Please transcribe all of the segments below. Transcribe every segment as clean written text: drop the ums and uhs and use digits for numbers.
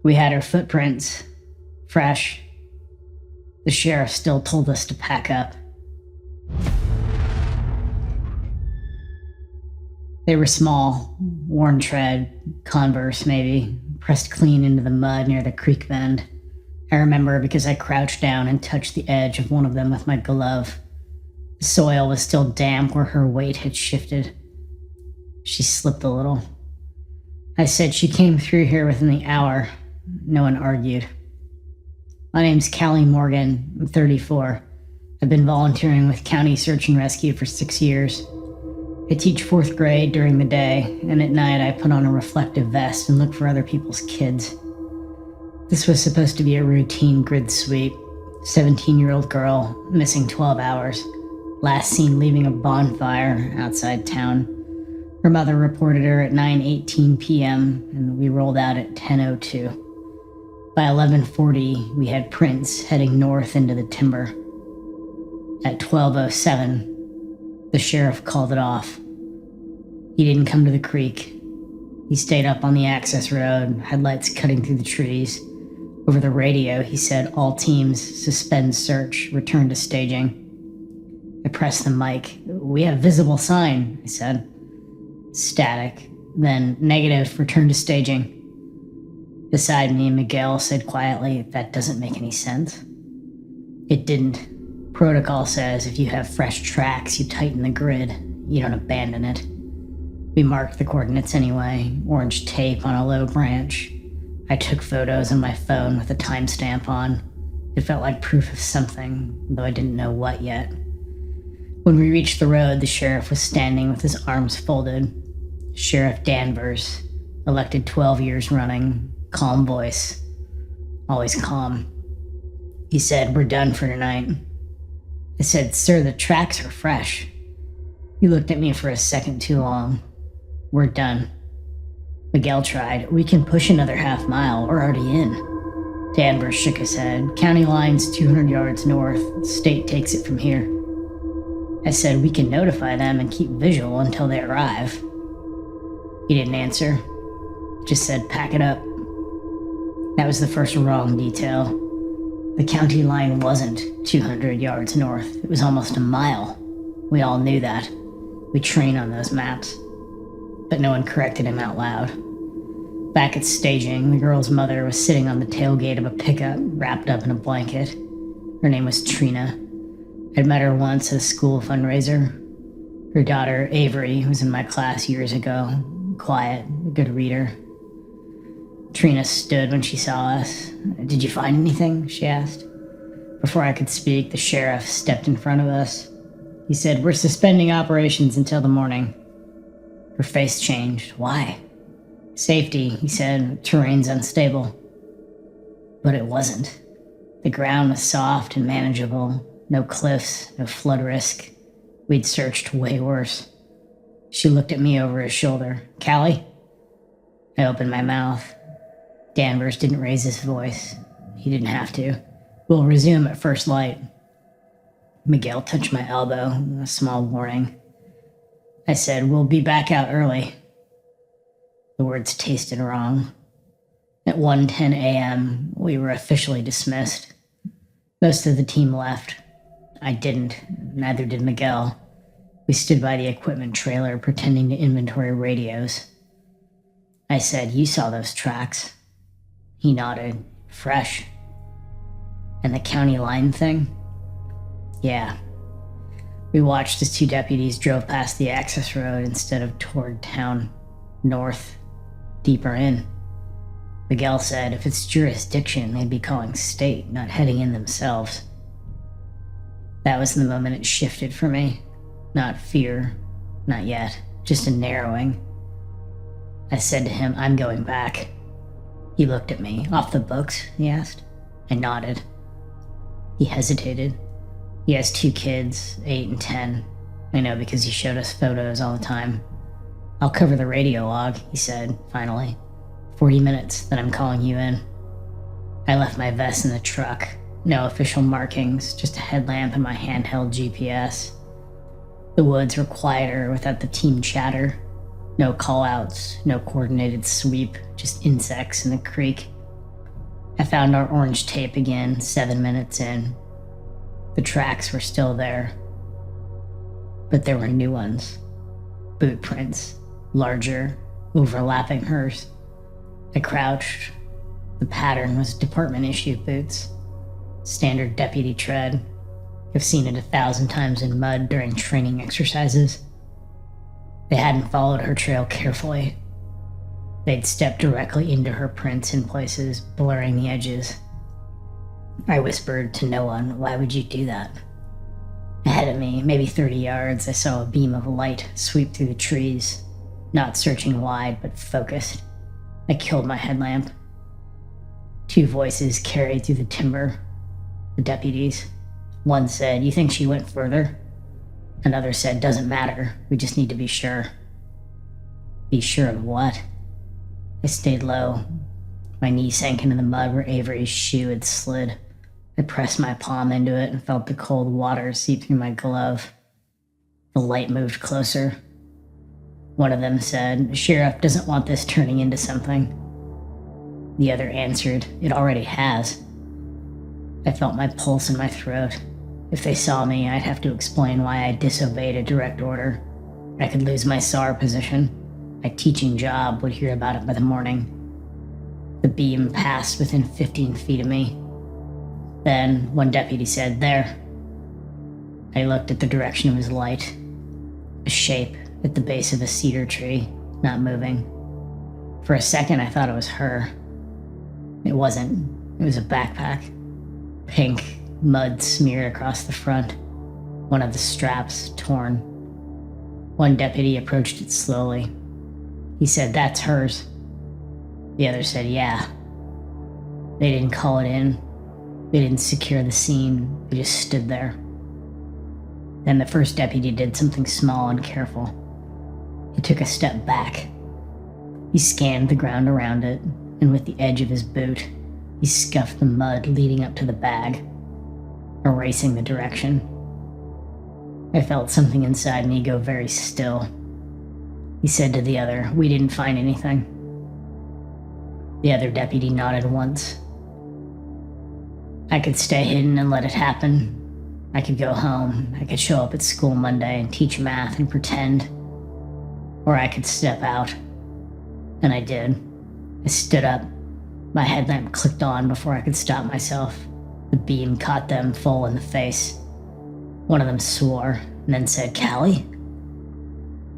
We had her footprints, fresh. The sheriff still told us to pack up. They were small, worn tread, Converse maybe, pressed clean into the mud near the creek bend. I remember because I crouched down and touched the edge of one of them with my glove. The soil was still damp where her weight had shifted. She slipped a little. I said she came through here within the hour. No one argued. My name's Callie Morgan. I'm 34. I've been volunteering with County Search and Rescue for 6 years. I teach 4th grade during the day, and at night I put on a reflective vest and look for other people's kids. This was supposed to be a routine grid sweep. 17-year-old girl, missing 12 hours. Last seen leaving a bonfire outside town. Her mother reported her at 9:18 p.m., and we rolled out at 10:02. By 11:40, we had prints heading north into the timber. At 12:07, the sheriff called it off. He didn't come to the creek. He stayed up on the access road, headlights cutting through the trees. Over the radio, he said, "All teams, suspend search, return to staging." I pressed the mic. "We have visible sign," I said. Static. Then, "Negative, return to staging." Beside me, Miguel said quietly, "That doesn't make any sense." It didn't. Protocol says if you have fresh tracks, you tighten the grid. You don't abandon it. We marked the coordinates anyway, orange tape on a low branch. I took photos on my phone with a timestamp on. It felt like proof of something, though I didn't know what yet. When we reached the road, the sheriff was standing with his arms folded. Sheriff Danvers, elected 12 years running, calm voice, always calm. He said, "We're done for tonight." I said, "Sir, the tracks are fresh." He looked at me for a second too long. "We're done." Miguel tried. "We can push another half mile. We're already in." Danvers shook his head. "County line's 200 yards north. The state takes it from here." I said, "We can notify them and keep visual until they arrive." He didn't answer. Just said, "Pack it up." That was the first wrong detail. The county line wasn't 200 yards north. It was almost a mile. We all knew that. We train on those maps. But no one corrected him out loud. Back at staging, the girl's mother was sitting on the tailgate of a pickup, wrapped up in a blanket. Her name was Trina. I'd met her once at a school fundraiser. Her daughter, Avery, was in my class years ago. Quiet, a good reader. Trina stood when she saw us. "Did you find anything?" she asked. Before I could speak, the sheriff stepped in front of us. He said, "We're suspending operations until the morning." Her face changed. "Why?" "Safety," he said. "Terrain's unstable." But it wasn't. The ground was soft and manageable. No cliffs, no flood risk. We'd searched way worse. She looked at me over his shoulder. "Callie?" I opened my mouth. Danvers didn't raise his voice. He didn't have to. "We'll resume at first light." Miguel touched my elbow, a small warning. I said, "We'll be back out early." The words tasted wrong. At 1:10 a.m., we were officially dismissed. Most of the team left. I didn't. Neither did Miguel. We stood by the equipment trailer pretending to inventory radios. I said, "You saw those tracks." He nodded. "Fresh." "And the county line thing?" "Yeah." We watched as 2 deputies drove past the access road instead of toward town. North. Deeper in. Miguel said if it's jurisdiction, they'd be calling state, not heading in themselves. That was the moment it shifted for me. Not fear. Not yet. Just a narrowing. I said to him, "I'm going back." He looked at me. "Off the books?" he asked. I nodded. He hesitated. He has 2 kids, 8 and 10. I know because he showed us photos all the time. "I'll cover the radio log," he said, finally. 40 minutes, then I'm calling you in. I left my vest in the truck. No official markings, just a headlamp and my handheld GPS. The woods were quieter without the team chatter. No call-outs, no coordinated sweep, just insects in the creek. I found our orange tape again 7 minutes in. The tracks were still there, but there were new ones. Boot prints, larger, overlapping hers. I crouched. The pattern was department-issued boots. Standard deputy tread. I've seen it 1,000 times in mud during training exercises. They hadn't followed her trail carefully. They'd stepped directly into her prints in places, blurring the edges. I whispered to no one, "Why would you do that?" Ahead of me, maybe 30 yards, I saw a beam of light sweep through the trees, not searching wide, but focused. I killed my headlamp. 2 voices carried through the timber. The deputies. One said, "You think she went further?" Another said, "Doesn't matter. We just need to be sure." Be sure of what? I stayed low. My knee sank into the mud where Avery's shoe had slid. I pressed my palm into it and felt the cold water seep through my glove. The light moved closer. One of them said, "The sheriff doesn't want this turning into something." The other answered, "It already has." I felt my pulse in my throat. If they saw me, I'd have to explain why I disobeyed a direct order. I could lose my SAR position. My teaching job would hear about it by the morning. The beam passed within 15 feet of me. Then one deputy said, "There." I looked at the direction of his light. A shape at the base of a cedar tree, not moving. For a second, I thought it was her. It wasn't. It was a backpack. Pink, mud smeared across the front. One of the straps torn. One deputy approached it slowly. He said, "That's hers." The other said, "Yeah." They didn't call it in. They didn't secure the scene. They just stood there. Then the first deputy did something small and careful. He took a step back. He scanned the ground around it, and with the edge of his boot, he scuffed the mud leading up to the bag, erasing the direction. I felt something inside me go very still. He said to the other, "We didn't find anything." The other deputy nodded once. I could stay hidden and let it happen. I could go home. I could show up at school Monday and teach math and pretend. Or I could step out. And I did. I stood up. My headlamp clicked on before I could stop myself. The beam caught them full in the face. One of them swore and then said, "Callie?"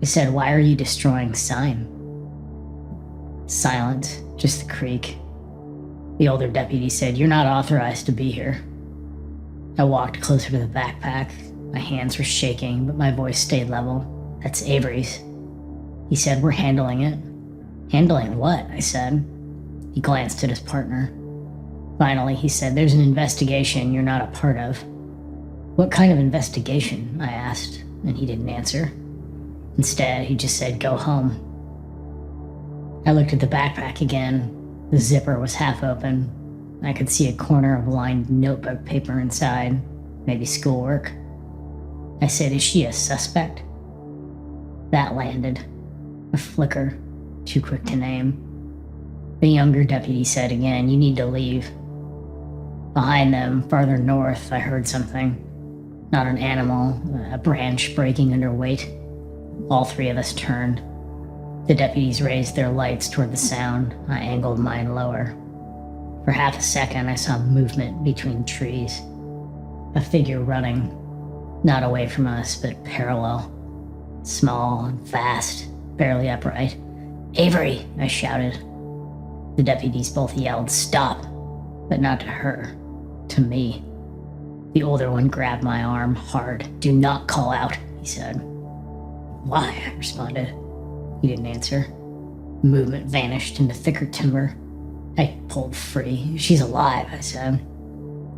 I said, "Why are you destroying sign?" Silent, just the creak. The older deputy said, "You're not authorized to be here." I walked closer to the backpack. My hands were shaking, but my voice stayed level. "That's Avery's." He said, "We're handling it." "Handling what?" I said. He glanced at his partner. Finally, he said, "There's an investigation you're not a part of." "What kind of investigation?" I asked, and he didn't answer. Instead, he just said, "Go home." I looked at the backpack again. The zipper was half open. I could see a corner of lined notebook paper inside, maybe schoolwork. I said, "Is she a suspect?" That landed. A flicker, too quick to name. The younger deputy said again, "You need to leave." Behind them, farther north, I heard something. Not an animal, a branch breaking under weight. All 3 of us turned. The deputies raised their lights toward the sound. I angled mine lower. For half a second, I saw movement between trees. A figure running, not away from us, but parallel. Small and fast, barely upright. "Avery!" I shouted. The deputies both yelled, "Stop!" But not to her, to me. The older one grabbed my arm hard. "Do not call out," he said. "Why?" I responded. He didn't answer. Movement vanished into thicker timber. I pulled free. "She's alive," I said.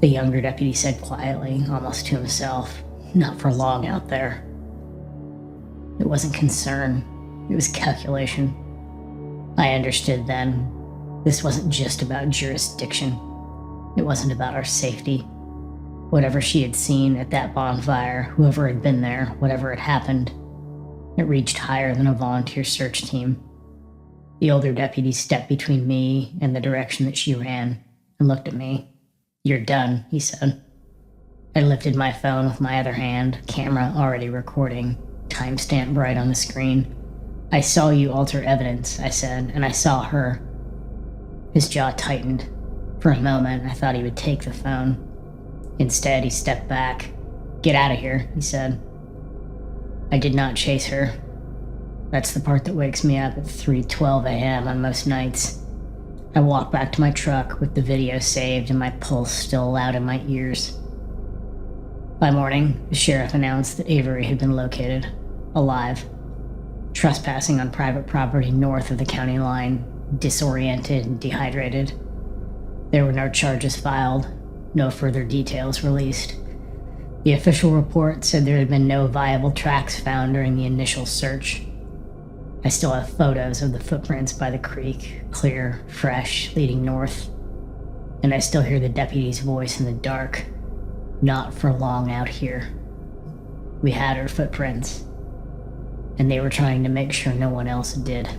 The younger deputy said quietly, almost to himself, "Not for long out there." It wasn't concern. It was calculation. I understood then. This wasn't just about jurisdiction. It wasn't about our safety. Whatever she had seen at that bonfire, whoever had been there, whatever had happened, it reached higher than a volunteer search team. The older deputy stepped between me and the direction that she ran. and looked at me. "You're done," he said. I lifted my phone with my other hand, camera already recording, timestamp right on the screen. "I saw you alter evidence," I said, "and I saw her." His jaw tightened. For a moment, I thought he would take the phone. Instead, he stepped back. "Get out of here," he said. I did not chase her. That's the part that wakes me up at 3:12 a.m. on most nights. I walked back to my truck with the video saved and my pulse still loud in my ears. By morning, the sheriff announced that Avery had been located, alive, trespassing on private property north of the county line, disoriented and dehydrated. There were no charges filed, no further details released. The official report said there had been no viable tracks found during the initial search. I still have photos of the footprints by the creek, clear, fresh, leading north. And I still hear the deputy's voice in the dark. "Not for long out here. We had her footprints, and they were trying to make sure no one else did."